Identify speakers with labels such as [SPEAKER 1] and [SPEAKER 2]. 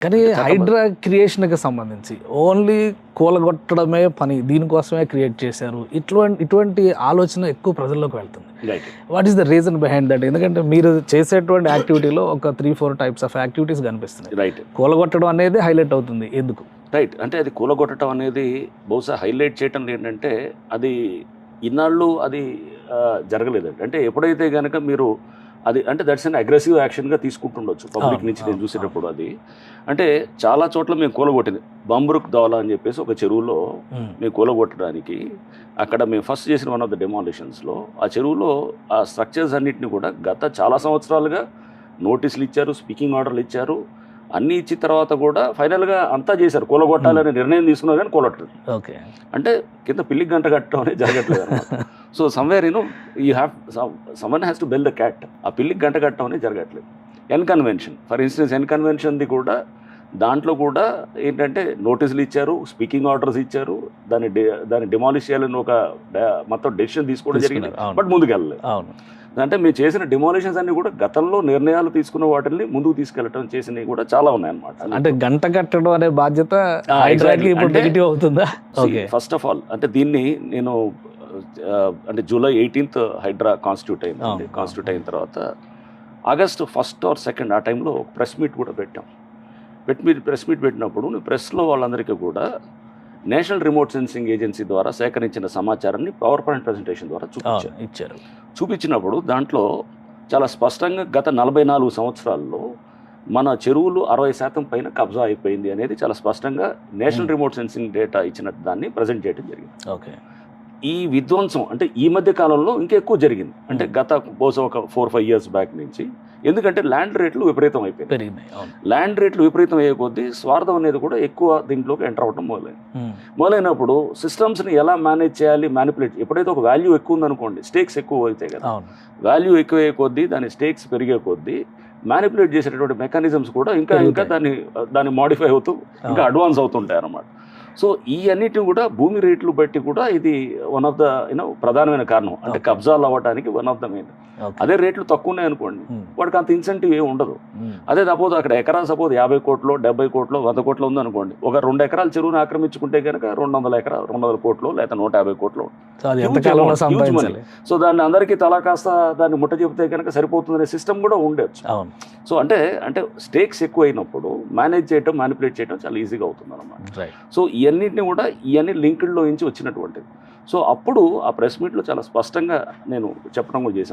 [SPEAKER 1] కానీ హైడ్రా క్రియేషన్కి సంబంధించి ఓన్లీ కూలగొట్టడమే పని, దీనికోసమే క్రియేట్ చేశారు, ఇటువంటి ఆలోచన ఎక్కువ ప్రజల్లోకి వెళ్తుంది. What is the reason behind that? ఎందుకంటే మీరు చేసేటువంటి యాక్టివిటీలో ఒక 3-4 టైప్స్ ఆఫ్ యాక్టివిటీస్ కనిపిస్తున్నాయి.
[SPEAKER 2] రైట్,
[SPEAKER 1] కూలగొట్టడం అనేది హైలైట్ అవుతుంది ఎందుకు?
[SPEAKER 2] రైట్, అంటే అది కూలగొట్టడం అనేది బహుశా హైలైట్ చేయటం ఏంటంటే అది ఇన్నాళ్ళు అది జరగలేదండి. అంటే ఎప్పుడైతే కనుక మీరు అది అంటే దట్స్ అన్ అగ్రెసివ్ యాక్షన్గా తీసుకుంటుండొచ్చు పబ్లిక్ నుంచి. నేను చూసేటప్పుడు అది అంటే చాలా చోట్ల మేము కూలగొట్టింది బంబరుక్ దౌలా అని చెప్పేసి ఒక చెరువులో మేము కూలగొట్టడానికి అక్కడ మేము ఫస్ట్ చేసిన వన్ ఆఫ్ ద డెమాలిషన్స్లో ఆ చెరువులో ఆ స్ట్రక్చర్స్ అన్నింటినీ కూడా గత చాలా సంవత్సరాలుగా నోటీసులు ఇచ్చారు, స్పీకింగ్ ఆర్డర్లు ఇచ్చారు, అన్నీ ఇచ్చిన తర్వాత కూడా ఫైనల్గా అంతా చేశారు, కూలగొట్టాలనే నిర్ణయం తీసుకున్నారు కానీ కూలగొట్టలేదు.
[SPEAKER 1] ఓకే,
[SPEAKER 2] అంటే కింద పిల్లికి గంట కట్టడం అనేది జరగట్లేదు అనమాట. So somewhere you have someone has to bell the cat. ఆ పిల్లికి గంట కట్టడం అనేది జరగట్లేదు. ఎన్కన్వెన్షన్ ఫర్ ఇన్స్టెన్స్, ఎన్కన్వెన్షన్ది కూడా దాంట్లో కూడా ఏంటంటే నోటీసులు ఇచ్చారు, స్పీకింగ్ ఆర్డర్స్ ఇచ్చారు, దాన్ని డిమాలిష్ చేయాలని ఒక మొత్తం డెసిషన్ తీసుకోవడం జరిగింది, బట్ ముందుకు వెళ్ళలేదు. అంటే మేము చేసిన డిమాలిషన్స్ అన్ని కూడా గతంలో నిర్ణయాలు తీసుకున్న వాటిని ముందుకు తీసుకెళ్ళటం చేసినవి కూడా చాలా ఉన్నాయన్నమాట.
[SPEAKER 1] అంటే గంట కట్టడం అనే బాధ్యత నెగటివ్ అవుతుందా?
[SPEAKER 2] ఫస్ట్ ఆఫ్ ఆల్ అంటే దీన్ని నేను అంటే July 18th హైడ్రా కాన్స్టిట్యూట్ అయింది. కాన్స్టిట్యూట్ అయిన తర్వాత August 1st or 2nd ఆ టైంలో ప్రెస్ మీట్ కూడా పెట్టాం. ప్రెస్ మీట్ పెట్టినప్పుడు ప్రెస్లో వాళ్ళందరికీ కూడా నేషనల్ రిమోట్ సెన్సింగ్ ఏజెన్సీ ద్వారా సేకరించిన సమాచారాన్ని పవర్ పాయింట్ ప్రజెంటేషన్ ద్వారా
[SPEAKER 1] ఇచ్చారు.
[SPEAKER 2] చూపించినప్పుడు దాంట్లో చాలా స్పష్టంగా గత 44 సంవత్సరాల్లో మన చెరువులు 60% పైన కబ్జా అయిపోయింది అనేది చాలా స్పష్టంగా నేషనల్ రిమోట్ సెన్సింగ్ డేటా ఇచ్చిన దాన్ని ప్రజెంట్ చేయడం జరిగింది.
[SPEAKER 1] ఓకే,
[SPEAKER 2] ఈ విధ్వంసం అంటే ఈ మధ్య కాలంలో ఇంకా ఎక్కువ జరిగింది, అంటే గత బహుశా ఒక 4-5 years బ్యాక్ నుంచి. ఎందుకంటే ల్యాండ్ రేట్లు విపరీతం అయిపోయింది. ల్యాండ్ రేట్లు విపరీతం అయ్యే కొద్దీ స్వార్థం అనేది కూడా ఎక్కువ దీంట్లోకి ఎంటర్ అవ్వడం మొదలైనప్పుడు సిస్టమ్స్ని ఎలా మేనేజ్ చేయాలి, మ్యానిపులేట్, ఎప్పుడైతే ఒక వాల్యూ ఎక్కువ ఉందనుకోండి, స్టేక్స్ ఎక్కువ అవుతాయి కదా, వాల్యూ ఎక్కువ అయ్యే కొద్దీ దాని స్టేక్స్ పెరిగే కొద్దీ మ్యానిపులేట్ చేసేటటువంటి మెకానిజమ్స్ కూడా ఇంకా దాన్ని మాడిఫై అవుతూ ఇంకా అడ్వాన్స్ అవుతుంటాయి అన్నమాట. సో ఈ అన్నిటిని కూడా భూమి రేట్లు బట్టి కూడా ఇది వన్ ఆఫ్ ద ప్రధానమైన కారణం, అంటే కబ్జాలు అవ్వడానికి వన్ ఆఫ్ ద మెయిన్. అదే రేట్లు తక్కువ ఉన్నాయి అనుకోండి, వాడికి అంత ఇన్సెంటివ్ ఏమి ఉండదు. అదే సపోజ్ అక్కడ ఎకరా 50 కోట్లు 70 కోట్లు 100 కోట్లు ఉందనుకోండి, ఒక 2 ఎకరాల చెరువును ఆక్రమించుకుంటే కనుక 200 కోట్లు లేదా 150 కోట్లు. సో దాన్ని అందరికీ తలా కాస్త దాన్ని ముట్ట చెబితే కనుక సరిపోతుందనే సిస్టమ్ కూడా ఉండొచ్చు. సో అంటే స్టేక్స్ ఎక్కువ అయినప్పుడు మేనేజ్ చేయడం, మ్యానిపులేట్ చేయడం చాలా ఈజీగా అవుతుంది అన్నమాట. సో ఇవన్నింటినీ కూడా ఇవన్నీ లింక్డ్లో నుంచి వచ్చినటువంటిది. సో అప్పుడు ఆ ప్రెస్ మీట్లో చాలా స్పష్టంగా నేను చెప్పడం కూడా చేశాం.